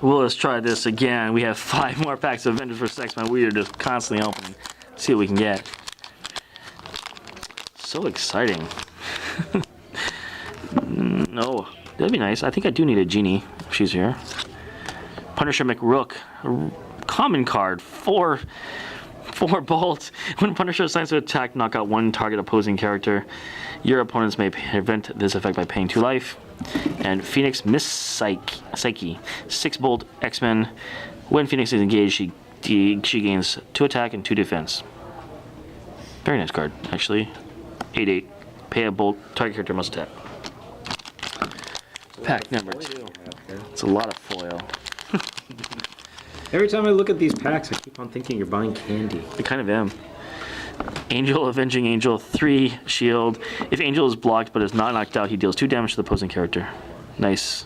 Well, let's try this again. We have 5 more packs of Avengers vs Xmen. We are just constantly opening. See what we can get. So exciting. No, that'd be nice. I think I do need a genie if she's here. Punisher McRook. Common card. 4 bolt. When Punisher assigns to attack, knock out 1 target opposing character. Your opponents may prevent this effect by paying 2 life. And Phoenix Miss Psyche. 6 bolt X-Men. When Phoenix is engaged, she gains 2 attack and 2 defense. Very nice card, actually. 8/8. Pay a bolt. Target character must attack. Pack number 2. It's a lot of foil. Every time I look at these packs, I keep on thinking you're buying candy. I kind of am. Angel, Avenging Angel, 3 shield. If Angel is blocked but is not knocked out, he deals 2 damage to the opposing character. Nice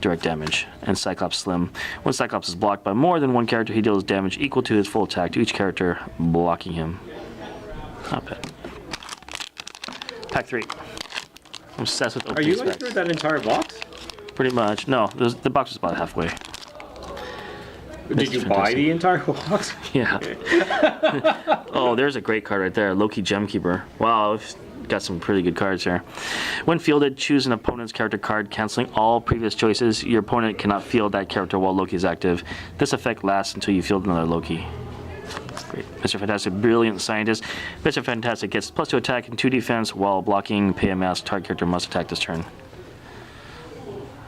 direct damage. And Cyclops Slim. When Cyclops is blocked by more than 1 character, he deals damage equal to his full attack to each character blocking him. Not bad. Pack 3. I'm obsessed with opening. Are you going through that entire box? Pretty much. No, the box was about halfway. Did you buy the entire box? Yeah. Oh, there's a great card right there. Loki Gemkeeper. Wow, we've got some pretty good cards here. When fielded, choose an opponent's character card, canceling all previous choices. Your opponent cannot field that character while Loki is active. This effect lasts until you field another Loki. Great. Mr. Fantastic, Brilliant Scientist. Mr. Fantastic gets +2 attack and 2 defense while blocking. Pay a mask. Target character must attack this turn.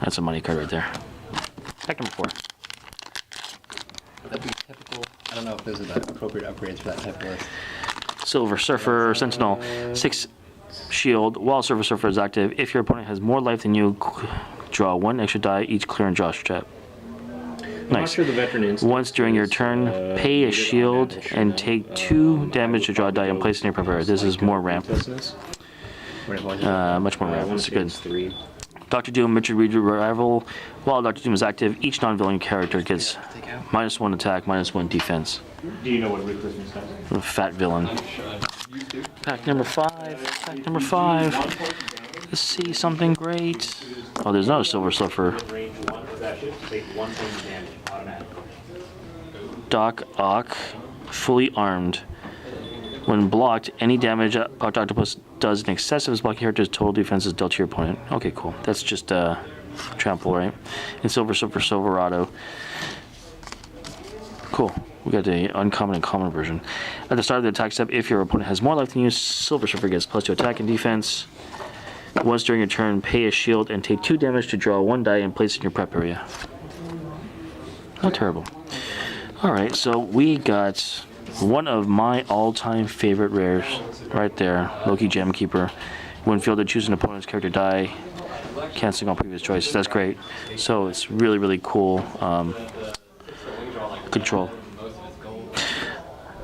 That's a money card right there. Pack number 4. That'd be typical. I don't know if those are the appropriate upgrades for that type of list. Silver Surfer, Sentinel, 6 shield. While Silver Surfer is active, if your opponent has more life than you, draw 1 extra die, each clear and draw trap. Nice. Sure the veteran instinct Once during your turn, pay a shield and take 2 damage to draw a die and place it in your preparator. This is more ramp. Much more ramp. It's good. 3. Dr. Doom, Richard Reed Rival. While Dr. Doom is active, each non-villain character gets -1 attack, -1 defense. Do you know what replacement is? A fat villain. Pack number 5. Pack number 5. Let's see something great. Oh, there's another Silver Surfer. Doc Ock, fully armed. When blocked, any damage Octopus does in excess of his blocking character's total defense is dealt to your opponent. Okay, cool. That's just trample, right? And Silver Surfer Silverado. Cool. We got the uncommon and common version. At the start of the attack step, if your opponent has more life than you, Silver Surfer gets +2 attack and defense. Once during your turn, pay a shield and take 2 damage to draw 1 die and place it in your prep area. Not terrible. Alright, so we got one of my all-time favorite rares right there. Loki Gemkeeper. When fielded, choose an opponent's character die, canceling all previous choices. That's great. So it's really, really cool. Control.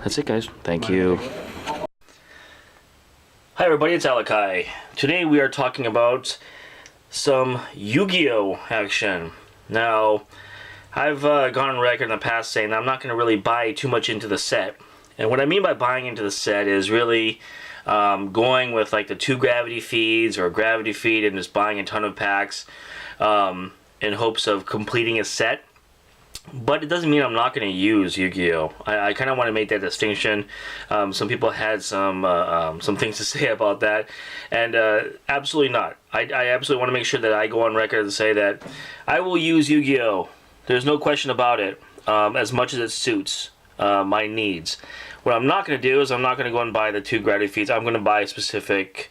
That's it, guys. Thank you. Hi everybody, it's Alakai. Today we are talking about some Yu-Gi-Oh action. Now, I've gone on record in the past saying that I'm not going to really buy too much into the set. And what I mean by buying into the set is really going with like the 2 gravity feeds or a gravity feed and just buying a ton of packs in hopes of completing a set. But it doesn't mean I'm not going to use Yu-Gi-Oh. I kind of want to make that distinction. Some people had some things to say about that, and absolutely not. I absolutely want to make sure that I go on record and say that I will use Yu-Gi-Oh. There's no question about it, as much as it suits my needs. What I'm not going to do is I'm not going to go and buy the 2 gravity feeds. I'm going to buy specific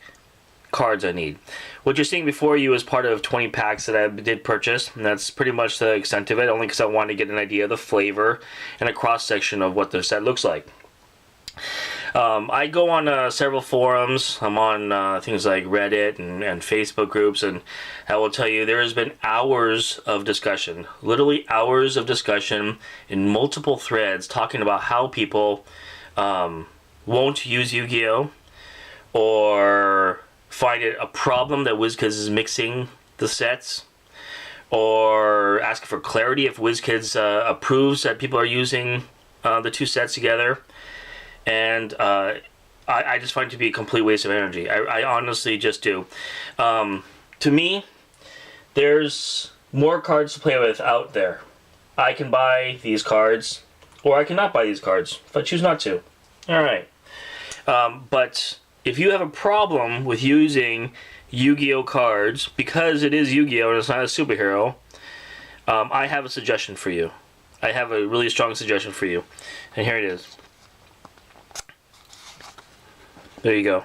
cards I need. What you're seeing before you is part of 20 packs that I did purchase, and that's pretty much the extent of it, only because I wanted to get an idea of the flavor and a cross-section of what the set looks like. I go on several forums. I'm on things like Reddit and Facebook groups, and I will tell you there has been hours of discussion, literally hours of discussion in multiple threads talking about how people won't use Yu-Gi-Oh! Or find it a problem that WizKids is mixing the sets, or asking for clarity if WizKids approves that people are using the 2 sets together. And I just find it to be a complete waste of energy. I honestly just do. To me, there's more cards to play with out there. I can buy these cards, or I cannot buy these cards if I choose not to. Alright. But if you have a problem with using Yu-Gi-Oh cards, because it is Yu-Gi-Oh and it's not a superhero, I have a suggestion for you. I have a really strong suggestion for you. And here it is. There you go.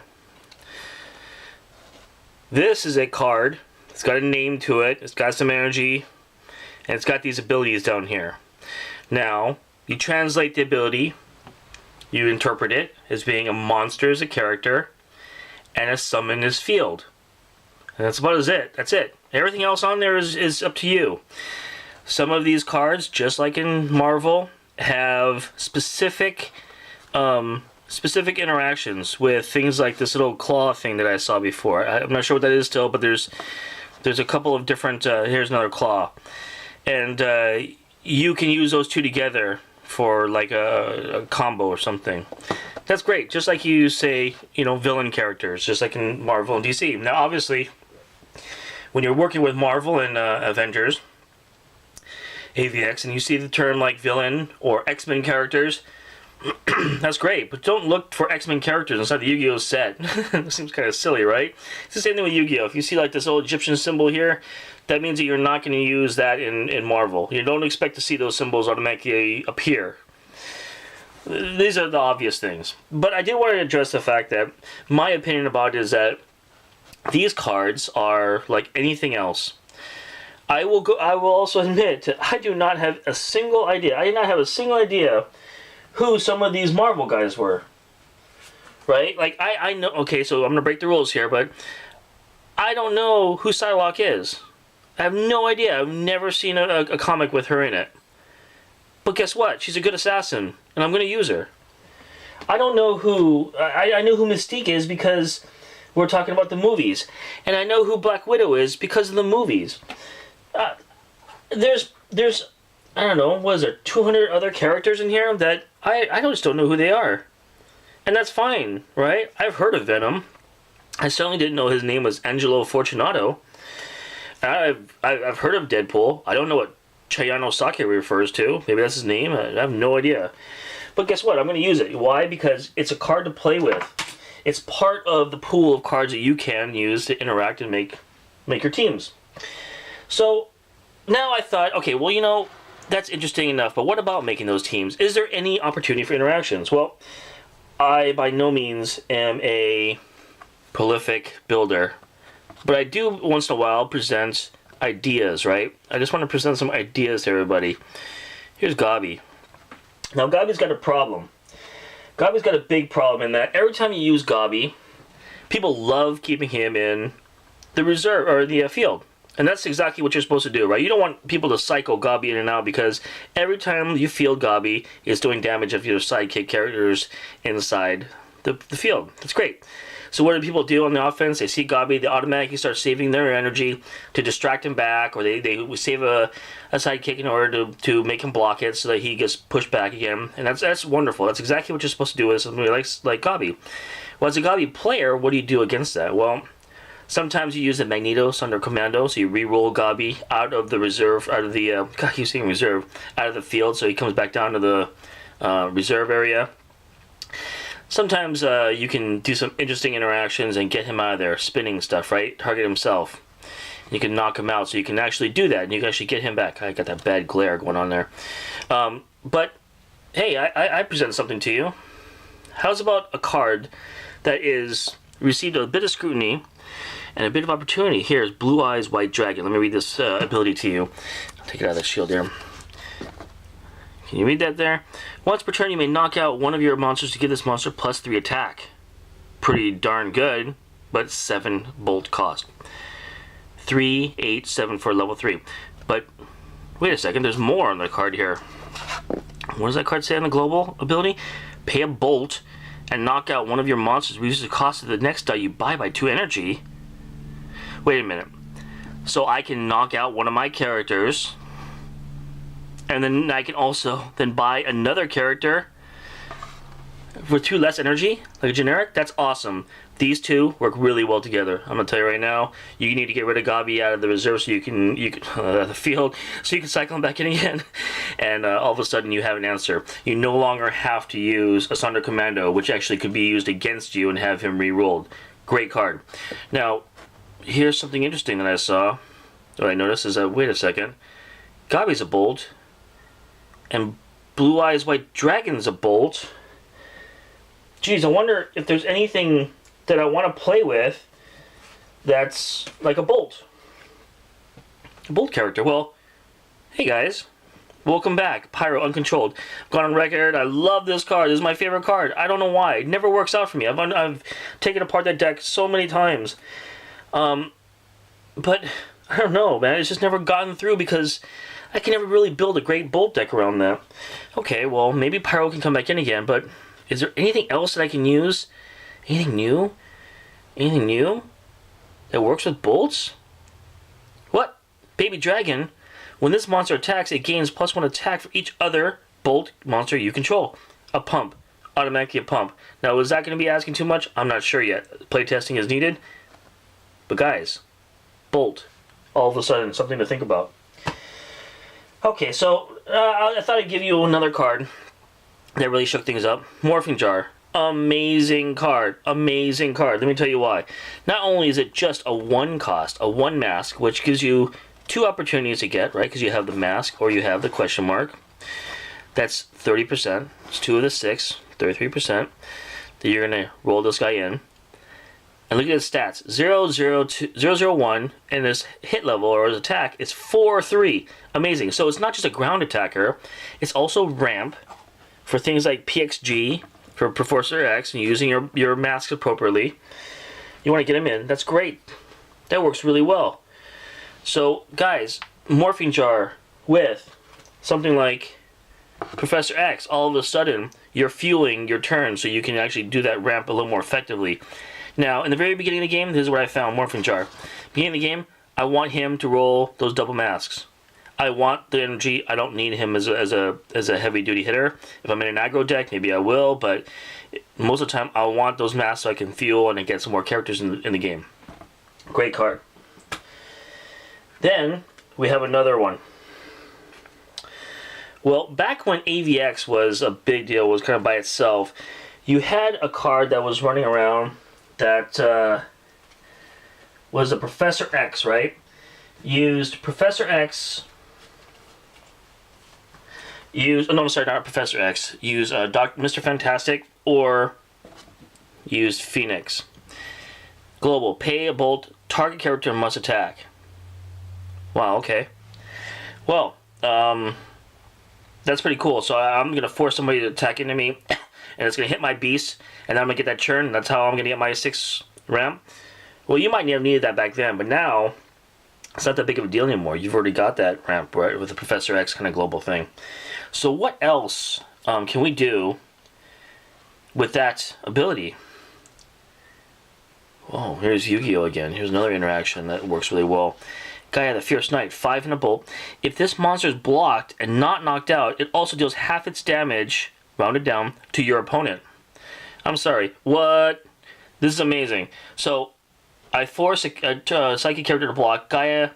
This is a card. It's got a name to it. It's got some energy. And it's got these abilities down here. Now, you translate the ability. You interpret it as being a monster as a character. And a summon as field. And that's about it. That's it. Everything else on there is up to you. Some of these cards, just like in Marvel, have specific interactions with things like this little claw thing that I saw before. I'm not sure what that is still, but there's a couple of different. Here's another claw, and you can use those two together for like a combo or something. That's great. Just like you say, villain characters, just like in Marvel and DC. Now, obviously, when you're working with Marvel and Avengers, AVX, and you see the term like villain or X-Men characters, that's great, but don't look for X-Men characters inside the Yu-Gi-Oh set. It seems kind of silly, right? It's the same thing with Yu-Gi-Oh. If you see like this old Egyptian symbol here, that means that you're not going to use that in Marvel. You don't expect to see those symbols automatically appear. These are the obvious things. But I did want to address the fact that my opinion about it is that these cards are like anything else. I will also admit that I do not have a single idea. I did not have a single idea who some of these Marvel guys were. Right? Like, I know... Okay, so I'm going to break the rules here, but I don't know who Psylocke is. I have no idea. I've never seen a comic with her in it. But guess what? She's a good assassin, and I'm going to use her. I don't know who... I know who Mystique is because we're talking about the movies. And I know who Black Widow is because of the movies. There's I don't know, what is there, 200 other characters in here that I just don't know who they are. And that's fine, right? I've heard of Venom. I certainly didn't know his name was Angelo Fortunato. I've heard of Deadpool. I don't know what Chayano Sake refers to. Maybe that's his name. I have no idea. But guess what? I'm going to use it. Why? Because it's a card to play with. It's part of the pool of cards that you can use to interact and make your teams. So now I thought, okay, well, that's interesting enough, but what about making those teams? Is there any opportunity for interactions? Well, I by no means am a prolific builder, but I do once in a while present ideas, right? I just want to present some ideas to everybody. Here's Gabi. Now, Gabi's got a problem. Gabi's got a big problem in that every time you use Gabi, people love keeping him in the reserve or the field. And that's exactly what you're supposed to do, right? You don't want people to cycle Gabi in and out because every time you field Gabi, it's doing damage of your sidekick characters inside the field. That's great. So what do people do on the offense? They see Gabi, they automatically start saving their energy to distract him back, or they save a sidekick in order to make him block it so that he gets pushed back again. And that's wonderful. That's exactly what you're supposed to do with somebody like Gabi. Well, as a Gabi player, what do you do against that? Well, sometimes you use the Magnetos under Commando, so you re-roll Gabi out of the reserve, out of the, God, I keep saying reserve, out of the field, so he comes back down to the reserve area. Sometimes you can do some interesting interactions and get him out of there, spinning stuff, right? Target himself. You can knock him out, so you can actually do that, and you can actually get him back. I got that bad glare going on there. But, hey, I present something to you. How's about a card that is received a bit of scrutiny and a bit of opportunity? Here's Blue Eyes White Dragon. Let me read this ability to you. I'll take it out of the shield here. Can you read that there? Once per turn, you may knock out one of your monsters to give this monster +3 attack. Pretty darn good, but 7 bolt cost. 3, 8, 7 for level 3. But wait a second, there's more on the card here. What does that card say on the global ability? Pay a bolt and knock out one of your monsters. Reduces the cost of the next die you buy by 2 energy. Wait a minute. So I can knock out one of my characters, and then I can also then buy another character with 2 less energy, like a generic. That's awesome. These two work really well together. I'm gonna tell you right now. You need to get rid of Gabi out of the reserve so you can the field, so you can cycle him back in again. and all of a sudden you have an answer. You no longer have to use Asunder Commando, which actually could be used against you and have him re-rolled. Great card. Now, here's something interesting that I saw. What I noticed is that, wait a second, Gabi's a Bolt, and Blue Eyes White Dragon's a Bolt. Geez, I wonder if there's anything that I want to play with that's like a Bolt. A Bolt character. Well, hey guys, welcome back. Pyro Uncontrolled. I've gone on record. I love this card. This is my favorite card. I don't know why. It never works out for me. I've taken apart that deck so many times. But I don't know, man. It's just never gotten through because I can never really build a great Bolt deck around that. Okay, well, maybe Pyro can come back in again, but is there anything else that I can use? Anything new? Anything new that works with Bolts? What? Baby Dragon. When this monster attacks, it gains +1 attack for each other Bolt monster you control. A pump. Automatically a pump. Now, is that going to be asking too much? I'm not sure yet. Playtesting is needed. But guys, Bolt. All of a sudden, something to think about. Okay, so I thought I'd give you another card that really shook things up. Morphing Jar. Amazing card. Amazing card. Let me tell you why. Not only is it just a 1 cost, a 1 mask, which gives you 2 opportunities to get, right? Because you have the mask or you have the question mark. That's 30%. It's 2 of the 6, 33%. That you're going to roll this guy in. And look at his stats. 001, and his hit level or his attack is 4-3. Amazing. So it's not just a ground attacker. It's also ramp for things like PXG, for Professor X, and using your masks appropriately. You want to get him in. That's great. That works really well. So, guys, Morphing Jar with something like Professor X, all of a sudden, you're fueling your turn so you can actually do that ramp a little more effectively. Now, in the very beginning of the game, this is what I found, Morphing Jar. Beginning of the game, I want him to roll those double masks. I want the energy. I don't need him as a heavy-duty hitter. If I'm in an aggro deck, maybe I will, but most of the time, I want those masks so I can fuel and get some more characters in the game. Great card. Then, we have another one. Well, back when AVX was a big deal, was kind of by itself, you had a card that was running around that was a Professor X, right? Used Professor X. Used, oh no, I'm sorry, not Professor X. Used Mr. Fantastic or used Phoenix. Global, pay a Bolt, target character must attack. Wow, okay. Well, that's pretty cool. So I'm going to force somebody to attack into me, and it's going to hit my beast, and I'm going to get that churn, and that's how I'm going to get my 6 ramp. Well, you might have needed that back then, but now it's not that big of a deal anymore. You've already got that ramp, right, with the Professor X kind of global thing. So what else can we do with that ability? Oh, here's Yu-Gi-Oh again. Here's another interaction that works really well. Gaia the Fierce Knight, 5 and a Bolt. If this monster is blocked and not knocked out, it also deals half its damage, rounded down, to your opponent. I'm sorry, what? This is amazing. So, I force a psychic character to block. Gaia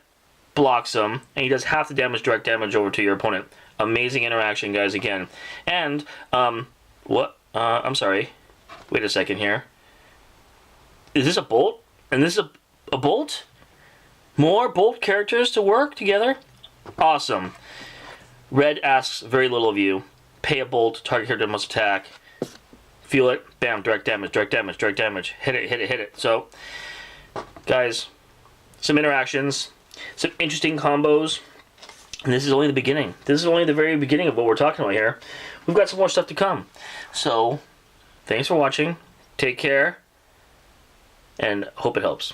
blocks him, and he does half the damage, direct damage, over to your opponent. Amazing interaction, guys, again. And, what? I'm sorry. Wait a second here. Is this a Bolt? And this is a Bolt? More Bolt characters to work together? Awesome. Red asks very little of you. Pay a Bolt, target character must attack. Feel it, bam, direct damage, direct damage, direct damage. Hit it, hit it, hit it. So, guys, some interactions, some interesting combos. And this is only the beginning. This is only the very beginning of what we're talking about here. We've got some more stuff to come. So, thanks for watching. Take care. And hope it helps.